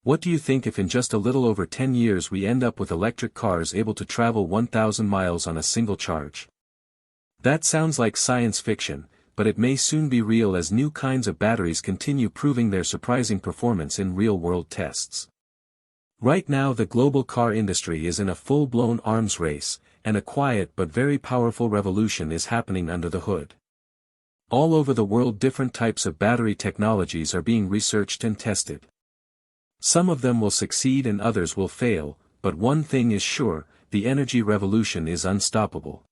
What do you think if in just a little over 10 years we end up with electric cars able to travel 1,000 miles on a single charge? That sounds like science fiction, but it may soon be real as new kinds of batteries continue proving their surprising performance in real-world tests. Right now the global car industry is in a full-blown arms race, and a quiet but very powerful revolution is happening under the hood. All over the world different types of battery technologies are being researched and tested. Some of them will succeed and others will fail, but one thing is sure, the energy revolution is unstoppable.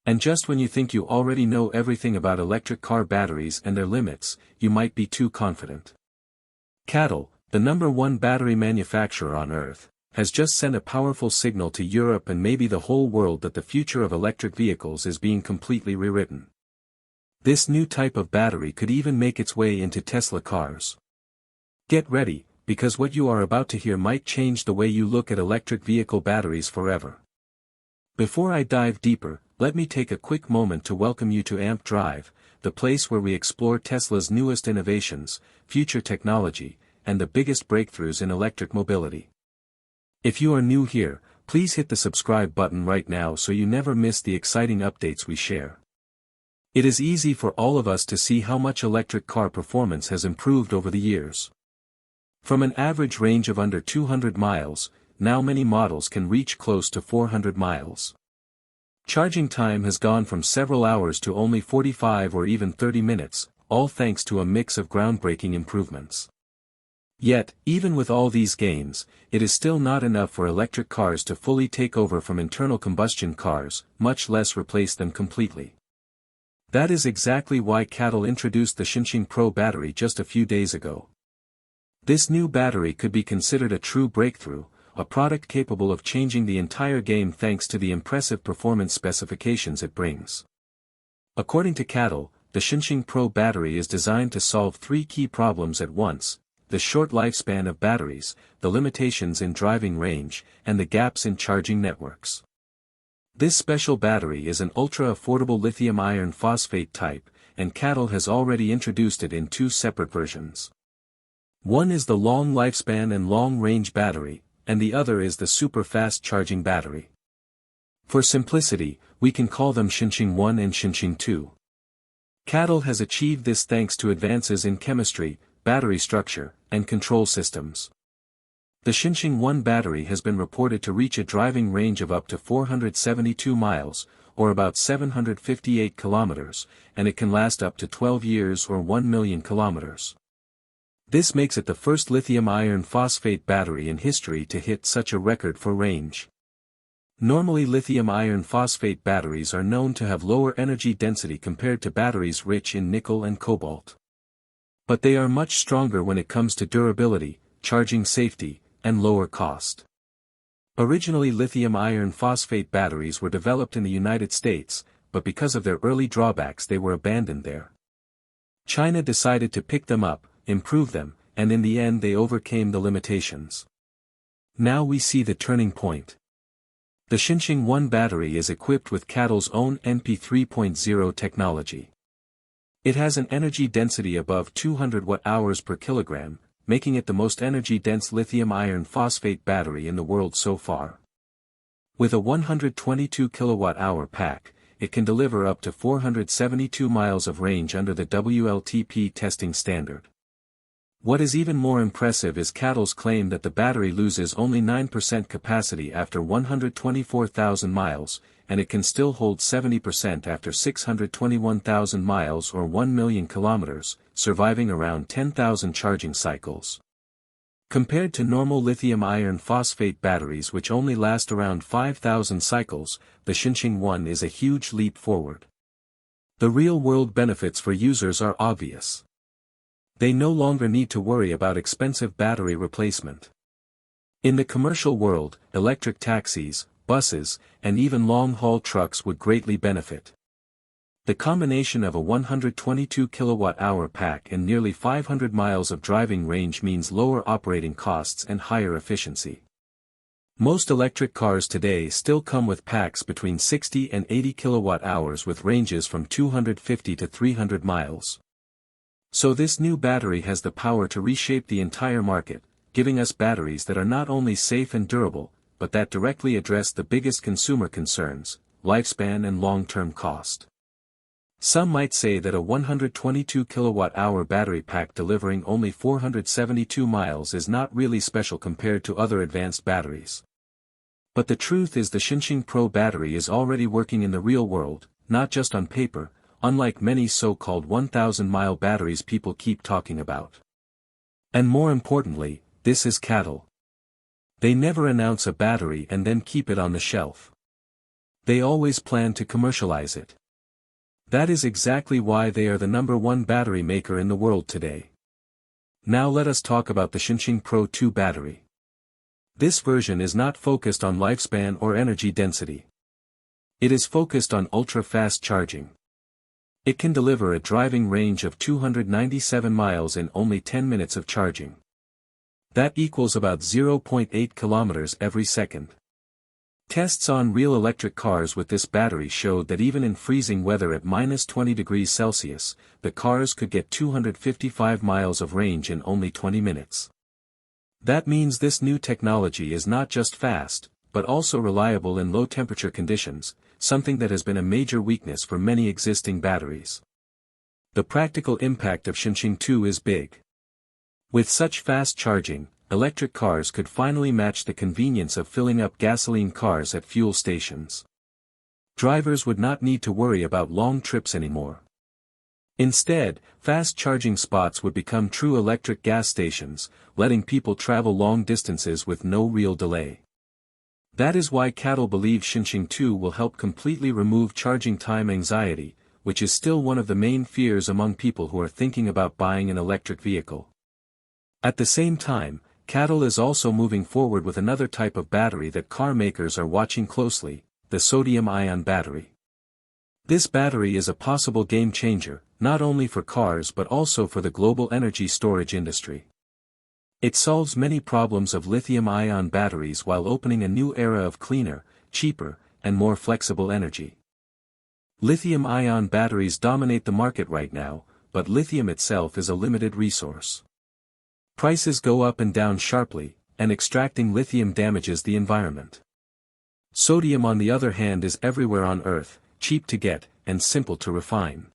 And just when you think you already know everything about electric car batteries and their limits, you might be too confident. CATL, the #1 battery manufacturer on Earth, has just sent a powerful signal to Europe and maybe the whole world that the future of electric vehicles is being completely rewritten. This new type of battery could even make its way into Tesla cars. Get ready, because what you are about to hear might change the way you look at electric vehicle batteries forever. Before I dive deeper, let me take a quick moment to welcome you to AMP Drive, the place where we explore Tesla's newest innovations, future technology, and the biggest breakthroughs in electric mobility. If you are new here, please hit the subscribe button right now so you never miss the exciting updates we share. It is easy for all of us to see how much electric car performance has improved over the years. From an average range of under 200 miles, now many models can reach close to 400 miles. Charging time has gone from several hours to only 45 or even 30 minutes, all thanks to a mix of groundbreaking improvements. Yet, even with all these gains, it is still not enough for electric cars to fully take over from internal combustion cars, much less replace them completely. That is exactly why CATL introduced the Shenxing Pro battery just a few days ago. This new battery could be considered a true breakthrough, a product capable of changing the entire game thanks to the impressive performance specifications it brings. According to CATL, the Shenxing Pro battery is designed to solve three key problems at once: the short lifespan of batteries, the limitations in driving range, and the gaps in charging networks. This special battery is an ultra-affordable lithium iron phosphate type, and CATL has already introduced it in two separate versions. One is the long lifespan and long-range battery, and the other is the super-fast charging battery. For simplicity, we can call them Shenxing One and Shenxing Two. CATL has achieved this thanks to advances in chemistry, battery structure, and control systems. The Shenxing One battery has been reported to reach a driving range of up to 472 miles, or about 758 kilometers, and it can last up to 12 years or 1 million kilometers. This makes it the first lithium iron phosphate battery in history to hit such a record for range. Normally lithium iron phosphate batteries are known to have lower energy density compared to batteries rich in nickel and cobalt. But they are much stronger when it comes to durability, charging safety, and lower cost. Originally lithium iron phosphate batteries were developed in the United States, but because of their early drawbacks they were abandoned there. China decided to pick them up, improve them, and in the end they overcame the limitations. Now we see the turning point. The Shenxing One battery is equipped with CATL's own NP 3.0 technology. It has an energy density above 200 watt-hours per kilogram, making it the most energy-dense lithium iron phosphate battery in the world so far. With a 122 kilowatt-hour pack, it can deliver up to 472 miles of range under the WLTP testing standard. What is even more impressive is CATL's claim that the battery loses only 9% capacity after 124,000 miles, and it can still hold 70% after 621,000 miles or 1 million kilometers, surviving around 10,000 charging cycles. Compared to normal lithium iron phosphate batteries which only last around 5,000 cycles, the Shenxing One is a huge leap forward. The real-world benefits for users are obvious. They no longer need to worry about expensive battery replacement. In the commercial world, electric taxis, buses, and even long-haul trucks would greatly benefit. The combination of a 122 kilowatt-hour pack and nearly 500 miles of driving range means lower operating costs and higher efficiency. Most electric cars today still come with packs between 60 and 80 kilowatt-hours with ranges from 250 to 300 miles. So this new battery has the power to reshape the entire market, giving us batteries that are not only safe and durable, but that directly address the biggest consumer concerns, lifespan and long-term cost. Some might say that a 122 kilowatt-hour battery pack delivering only 472 miles is not really special compared to other advanced batteries. But the truth is the Shenxing Pro battery is already working in the real world, not just on paper, unlike many so-called 1,000-mile batteries people keep talking about. And more importantly, this is CATL. They never announce a battery and then keep it on the shelf. They always plan to commercialize it. That is exactly why they are the #1 battery maker in the world today. Now let us talk about the Shenxing Pro 2 battery. This version is not focused on lifespan or energy density. It is focused on ultra-fast charging. It can deliver a driving range of 297 miles in only 10 minutes of charging. That equals about 0.8 kilometers every second. Tests on real electric cars with this battery showed that even in freezing weather at -20 degrees Celsius, the cars could get 255 miles of range in only 20 minutes. That means this new technology is not just fast, but also reliable in low-temperature conditions, something that has been a major weakness for many existing batteries. The practical impact of Shenxing Two is big. With such fast charging, electric cars could finally match the convenience of filling up gasoline cars at fuel stations. Drivers would not need to worry about long trips anymore. Instead, fast charging spots would become true electric gas stations, letting people travel long distances with no real delay. That is why CATL believes Shenxing Two will help completely remove charging time anxiety, which is still one of the main fears among people who are thinking about buying an electric vehicle. At the same time, CATL is also moving forward with another type of battery that car makers are watching closely, the sodium-ion battery. This battery is a possible game changer, not only for cars but also for the global energy storage industry. It solves many problems of lithium-ion batteries while opening a new era of cleaner, cheaper, and more flexible energy. Lithium-ion batteries dominate the market right now, but lithium itself is a limited resource. Prices go up and down sharply, and extracting lithium damages the environment. Sodium on the other hand is everywhere on Earth, cheap to get, and simple to refine.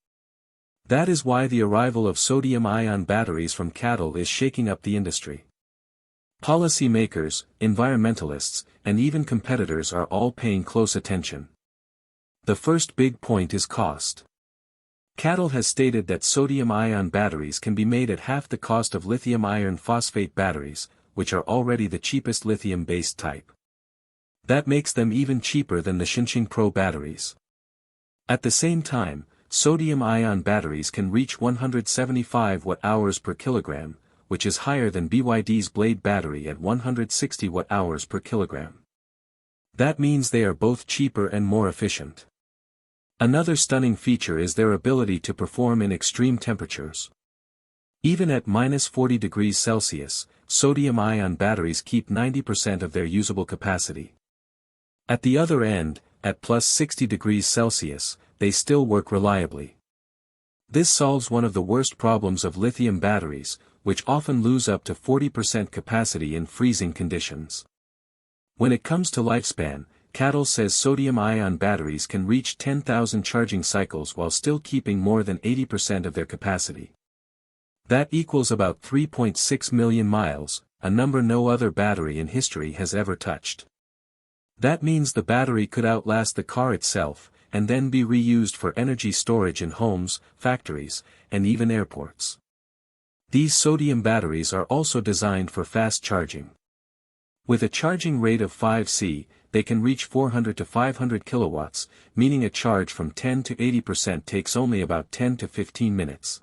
That is why the arrival of sodium-ion batteries from CATL is shaking up the industry. Policy makers, environmentalists, and even competitors are all paying close attention. The first big point is cost. CATL has stated that sodium-ion batteries can be made at half the cost of lithium iron phosphate batteries, which are already the cheapest lithium-based type. That makes them even cheaper than the Shenxing Pro batteries. At the same time, sodium-ion batteries can reach 175 watt-hours per kilogram, which is higher than BYD's Blade battery at 160 watt-hours per kilogram. That means they are both cheaper and more efficient. Another stunning feature is their ability to perform in extreme temperatures. Even at -40 degrees Celsius, sodium-ion batteries keep 90% of their usable capacity. At the other end, at +60 degrees Celsius, they still work reliably. This solves one of the worst problems of lithium batteries, which often lose up to 40% capacity in freezing conditions. When it comes to lifespan, CATL says sodium-ion batteries can reach 10,000 charging cycles while still keeping more than 80% of their capacity. That equals about 3.6 million miles, a number no other battery in history has ever touched. That means the battery could outlast the car itself, and then be reused for energy storage in homes, factories, and even airports. These sodium batteries are also designed for fast charging. With a charging rate of 5C, they can reach 400 to 500 kilowatts, meaning a charge from 10 to 80% takes only about 10 to 15 minutes.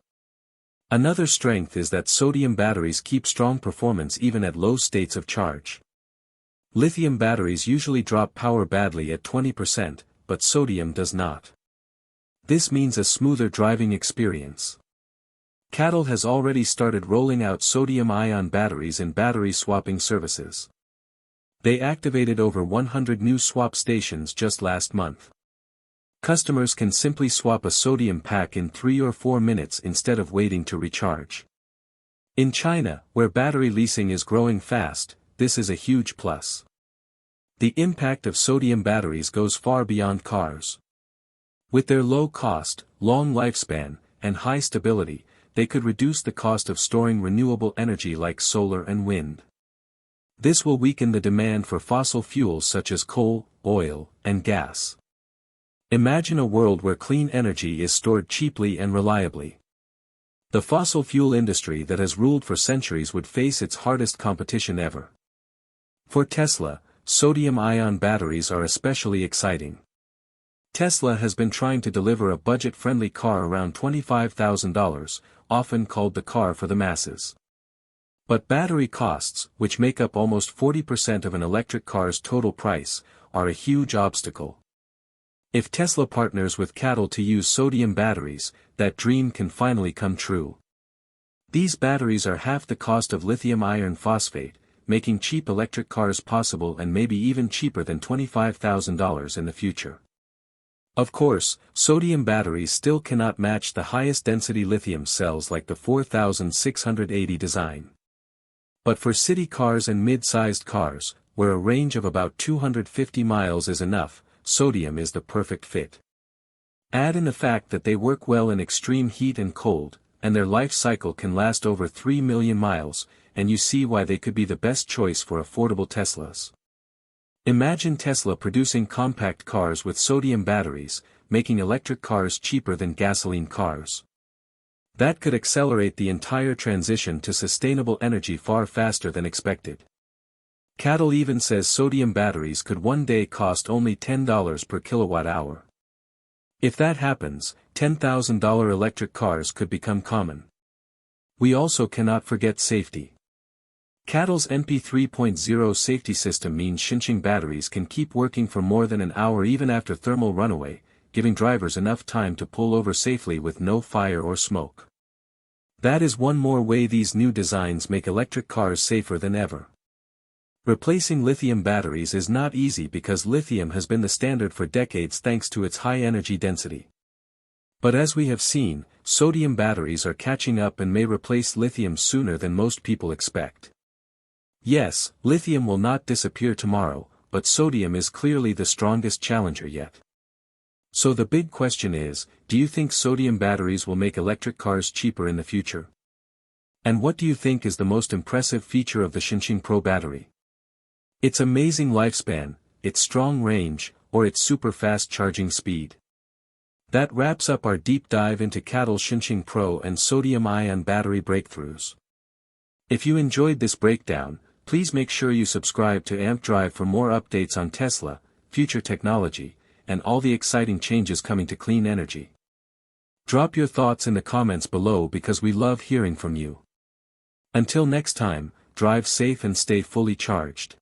Another strength is that sodium batteries keep strong performance even at low states of charge. Lithium batteries usually drop power badly at 20%, but sodium does not. This means a smoother driving experience. CATL has already started rolling out sodium-ion batteries in battery swapping services. They activated over 100 new swap stations just last month. Customers can simply swap a sodium pack in 3 or 4 minutes instead of waiting to recharge. In China, where battery leasing is growing fast, this is a huge plus. The impact of sodium batteries goes far beyond cars. With their low cost, long lifespan, and high stability, they could reduce the cost of storing renewable energy like solar and wind. This will weaken the demand for fossil fuels such as coal, oil, and gas. Imagine a world where clean energy is stored cheaply and reliably. The fossil fuel industry that has ruled for centuries would face its hardest competition ever. For Tesla, sodium-ion batteries are especially exciting. Tesla has been trying to deliver a budget-friendly car around $25,000, often called the car for the masses. But battery costs, which make up almost 40% of an electric car's total price, are a huge obstacle. If Tesla partners with CATL to use sodium batteries, that dream can finally come true. These batteries are half the cost of lithium iron phosphate, making cheap electric cars possible and maybe even cheaper than $25,000 in the future. Of course, sodium batteries still cannot match the highest density lithium cells like the 4680 design. But for city cars and mid-sized cars, where a range of about 250 miles is enough, sodium is the perfect fit. Add in the fact that they work well in extreme heat and cold, and their life cycle can last over 3 million miles, and you see why they could be the best choice for affordable Teslas. Imagine Tesla producing compact cars with sodium batteries, making electric cars cheaper than gasoline cars. That could accelerate the entire transition to sustainable energy far faster than expected. CATL even says sodium batteries could one day cost only $10 per kilowatt-hour. If that happens, $10,000 electric cars could become common. We also cannot forget safety. CATL's NP 3.0 safety system means Shenxing batteries can keep working for more than an hour even after thermal runaway, giving drivers enough time to pull over safely with no fire or smoke. That is one more way these new designs make electric cars safer than ever. Replacing lithium batteries is not easy because lithium has been the standard for decades thanks to its high energy density. But as we have seen, sodium batteries are catching up and may replace lithium sooner than most people expect. Yes, lithium will not disappear tomorrow, but sodium is clearly the strongest challenger yet. So the big question is, do you think sodium batteries will make electric cars cheaper in the future? And what do you think is the most impressive feature of the Shenxing Pro battery? Its amazing lifespan, its strong range, or its super fast charging speed? That wraps up our deep dive into CATL Shenxing Pro and sodium-ion battery breakthroughs. If you enjoyed this breakdown, please make sure you subscribe to AMP Drive for more updates on Tesla, future technology, and all the exciting changes coming to clean energy. Drop your thoughts in the comments below because we love hearing from you. Until next time, drive safe and stay fully charged.